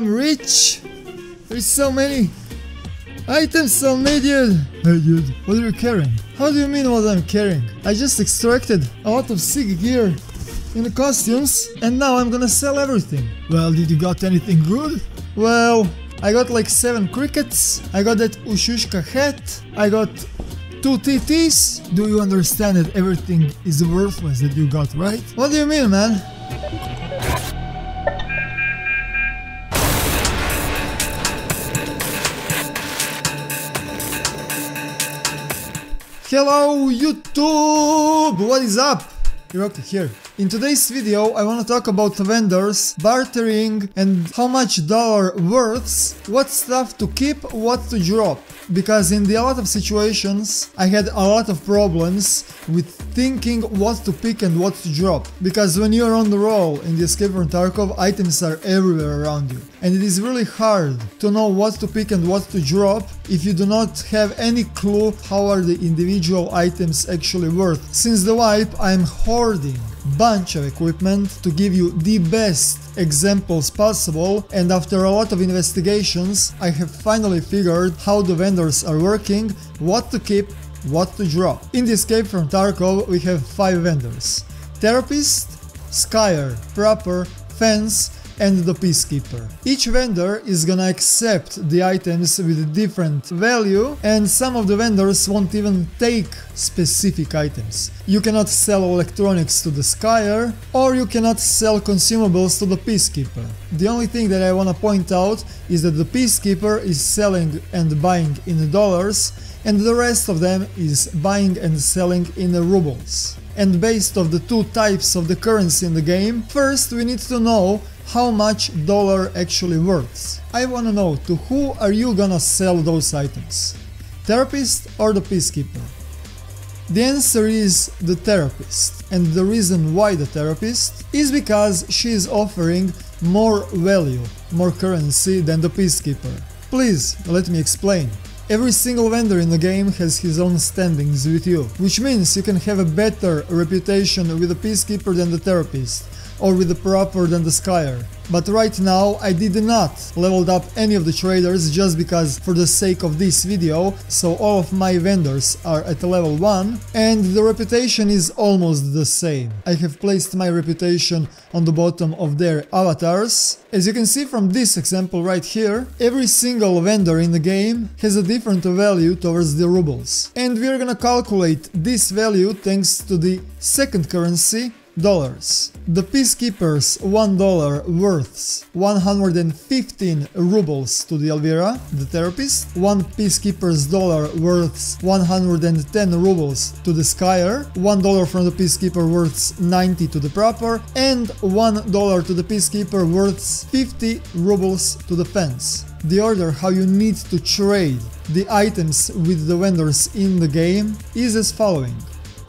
I'm rich. There's so many items on me, dude. Hey dude, what are you carrying? How do you mean what I'm carrying? I just extracted a lot of sick gear in the costumes and now I'm gonna sell everything. Well, did you got anything good? Well, I got like 7 crickets, I got that Ushushka hat, I got 2 TTs. Do you understand that everything is worthless that you got, right? What do you mean, man? Hello YouTube! What is up? Eroktic here. In today's video I want to talk about vendors, bartering and how much dollar worths, what stuff to keep, what to drop. Because in a lot of situations I had a lot of problems with thinking what to pick and what to drop. Because when you're on the roll in the Escape from Tarkov, items are everywhere around you. And it is really hard to know what to pick and what to drop if you do not have any clue how are the individual items actually worth. Since the wipe, I'm hoarding bunch of equipment to give you the best examples possible, and after a lot of investigations I have finally figured how the vendors are working, what to keep, what to drop. In the Escape from Tarkov we have 5 vendors: Therapist, Skyer, Prapor, Fence and the Peacekeeper. Each vendor is gonna accept the items with a different value, and some of the vendors won't even take specific items. You cannot sell electronics to the Skyer, or you cannot sell consumables to the Peacekeeper. The only thing that I wanna point out is that the Peacekeeper is selling and buying in dollars, and the rest of them is buying and selling in rubles. And based on the 2 types of the currency in the game, first we need to know how much dollar actually worth. I wanna know to who are you gonna sell those items? Therapist or the Peacekeeper? The answer is the Therapist, and the reason why the Therapist is because she is offering more value, more currency than the Peacekeeper. Please, let me explain. Every single vendor in the game has his own standings with you, which means you can have a better reputation with the Peacekeeper than the Therapist, or with the Prapor than the Skyer. But right now I did not leveled up any of the traders just because for the sake of this video, so all of my vendors are at level 1 and the reputation is almost the same. I have placed my reputation on the bottom of their avatars. As you can see from this example right here, every single vendor in the game has a different value towards the rubles. And we're gonna calculate this value thanks to the second currency, dollars. The Peacekeeper's $1 worths 115 rubles to the Elvira, the Therapist, one Peacekeeper's dollar worths 110 rubles to the Skyer, $1 from the Peacekeeper worths 90 to the Prapor, and $1 to the Peacekeeper worths 50 rubles to the Fence. The order how you need to trade the items with the vendors in the game is as following: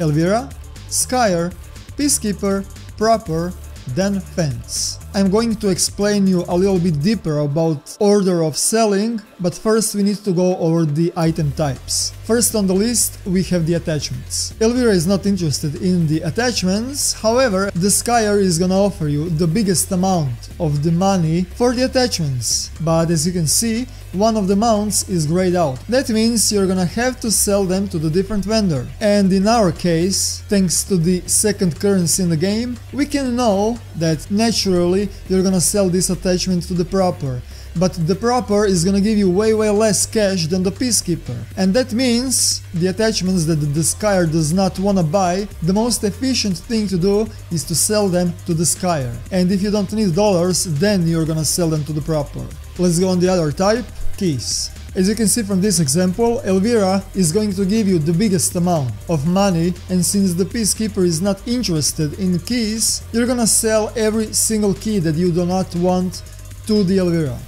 Elvira, Skyer, Peacekeeper, Prapor, then Fence. I'm going to explain you a little bit deeper about order of selling, but first we need to go over the item types. First on the list we have the attachments. Elvira is not interested in the attachments, however the Skyer is gonna offer you the biggest amount of the money for the attachments, but as you can see one of the mounts is grayed out. That means you're gonna have to sell them to the different vendor. And in our case, thanks to the second currency in the game, we can know that naturally you're gonna sell this attachment to the Prapor. But the Prapor is gonna give you way less cash than the Peacekeeper. And that means the attachments that the Skyer does not wanna buy, the most efficient thing to do is to sell them to the Skyer. And if you don't need dollars, then you're gonna sell them to the Prapor. Let's go on the other type, keys. As you can see from this example, Elvira is going to give you the biggest amount of money, and since the Peacekeeper is not interested in keys, you're gonna sell every single key that you do not want to the Elvira,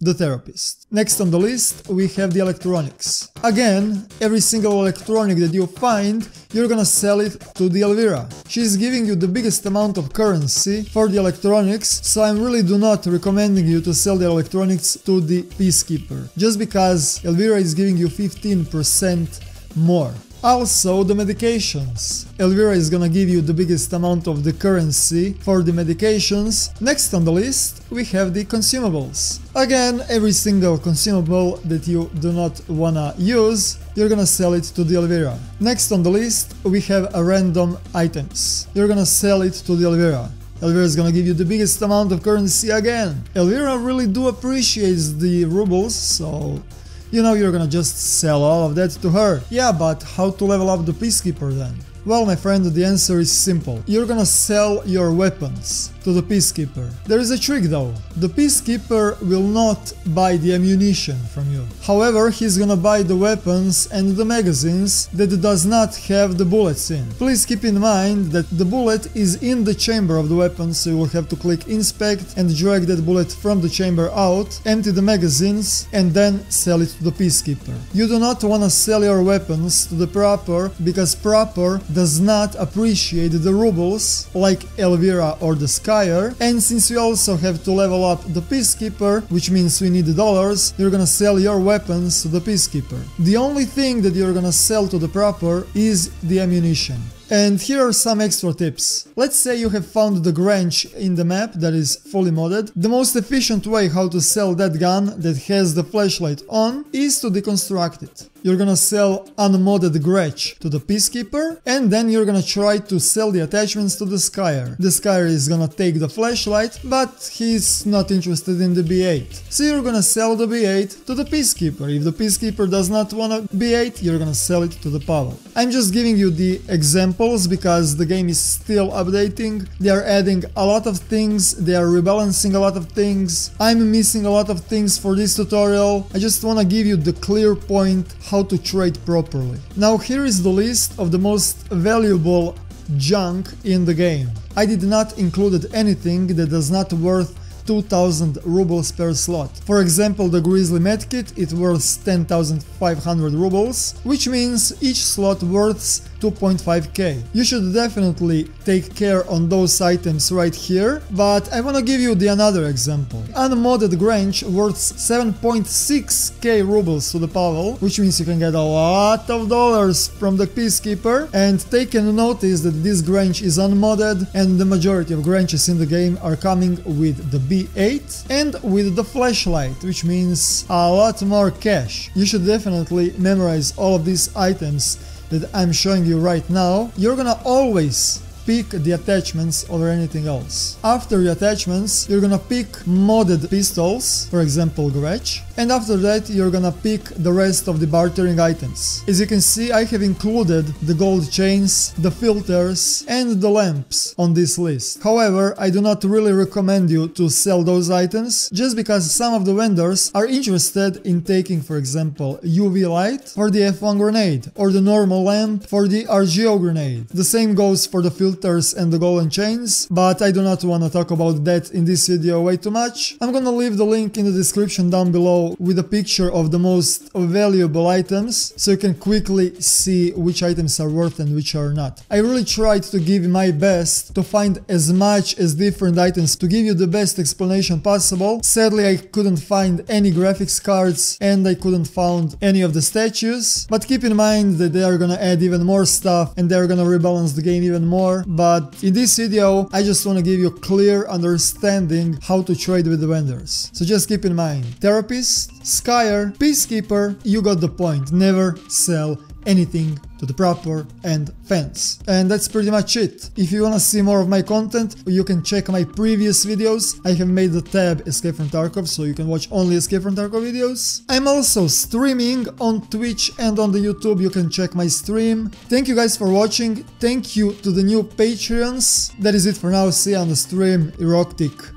the Therapist. Next on the list we have the electronics. Again, every single electronic that you find, you're gonna sell it to the Elvira. She's giving you the biggest amount of currency for the electronics, so I'm really do not recommending you to sell the electronics to the Peacekeeper, just because Elvira is giving you 15% more. Also the medications. Elvira is gonna give you the biggest amount of the currency for the medications. Next on the list we have the consumables. Again, every single consumable that you do not wanna use, you're gonna sell it to the Elvira. Next on the list we have random items. You're gonna sell it to the Elvira. Elvira is gonna give you the biggest amount of currency again. Elvira really do appreciates the rubles, so you know you're gonna just sell all of that to her. Yeah, but how to level up the Peacekeeper then? Well, my friend, the answer is simple. You're gonna sell your weapons to the Peacekeeper. There is a trick though. The Peacekeeper will not buy the ammunition from you. However, he's gonna buy the weapons and the magazines that does not have the bullets in. Please keep in mind that the bullet is in the chamber of the weapon, so you will have to click inspect and drag that bullet from the chamber out, empty the magazines and then sell it to the Peacekeeper. You do not wanna sell your weapons to the Proper because Proper does not appreciate the rubles like Elvira or the Skyer, and since we also have to level up the Peacekeeper, which means we need dollars, you're gonna sell your weapons to the Peacekeeper. The only thing that you're gonna sell to the Proper is the ammunition. And here are some extra tips. Let's say you have found the Grange in the map that is fully modded. The most efficient way how to sell that gun that has the flashlight on is to deconstruct it. You're gonna sell unmodded Gretch to the Peacekeeper, and then you're gonna try to sell the attachments to the Skyer. The Skyer is gonna take the flashlight, but he's not interested in the B8. So you're gonna sell the B8 to the Peacekeeper. If the Peacekeeper does not want a B8, you're gonna sell it to the Pavel. I'm just giving you the examples because the game is still updating. They are adding a lot of things, they are rebalancing a lot of things. I'm missing a lot of things for this tutorial. I just wanna give you the clear point how to trade properly. Now here is the list of the most valuable junk in the game. I did not include anything that is not worth 2000 rubles per slot. For example, the Grizzly medkit, it worth 10,500 rubles, which means each slot worth 2.5k. You should definitely take care on those items right here, but I wanna give you another example. Unmodded Grange worth 7.6k rubles to the Pavel, which means you can get a lot of dollars from the Peacekeeper, and take notice that this Grange is unmodded and the majority of Granges in the game are coming with the B8 and with the flashlight, which means a lot more cash. You should definitely memorize all of these items that I'm showing you right now. You're gonna always pick the attachments over anything else. After the attachments, you're gonna pick modded pistols, for example Gretch, and after that you're gonna pick the rest of the bartering items. As you can see, I have included the gold chains, the filters and the lamps on this list. However, I do not really recommend you to sell those items, just because some of the vendors are interested in taking, for example, UV light for the F1 grenade, or the normal lamp for the RGO grenade. The same goes for the filters and the golden chains, but I do not want to talk about that in this video way too much. I'm gonna leave the link in the description down below with a picture of the most valuable items, so you can quickly see which items are worth and which are not. I really tried to give my best to find as much as different items to give you the best explanation possible. Sadly, I couldn't find any graphics cards and I couldn't find any of the statues, but keep in mind that they are gonna add even more stuff and they're gonna rebalance the game even more. But in this video, I just want to give you clear understanding how to trade with the vendors. So just keep in mind, Therapist, Skyer, Peacekeeper, you got the point. Never sell anything to the Proper and Fence. And that's pretty much it. If you wanna see more of my content, you can check my previous videos. I have made the tab Escape from Tarkov, so you can watch only Escape from Tarkov videos. I'm also streaming on Twitch and on the YouTube. You can check my stream. Thank you guys for watching. Thank you to the new Patreons. That is it for now. See you on the stream. Eroktic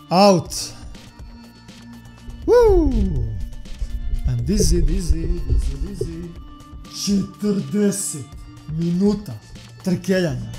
out. Woo! I'm dizzy. 40 minuta trkeljanja.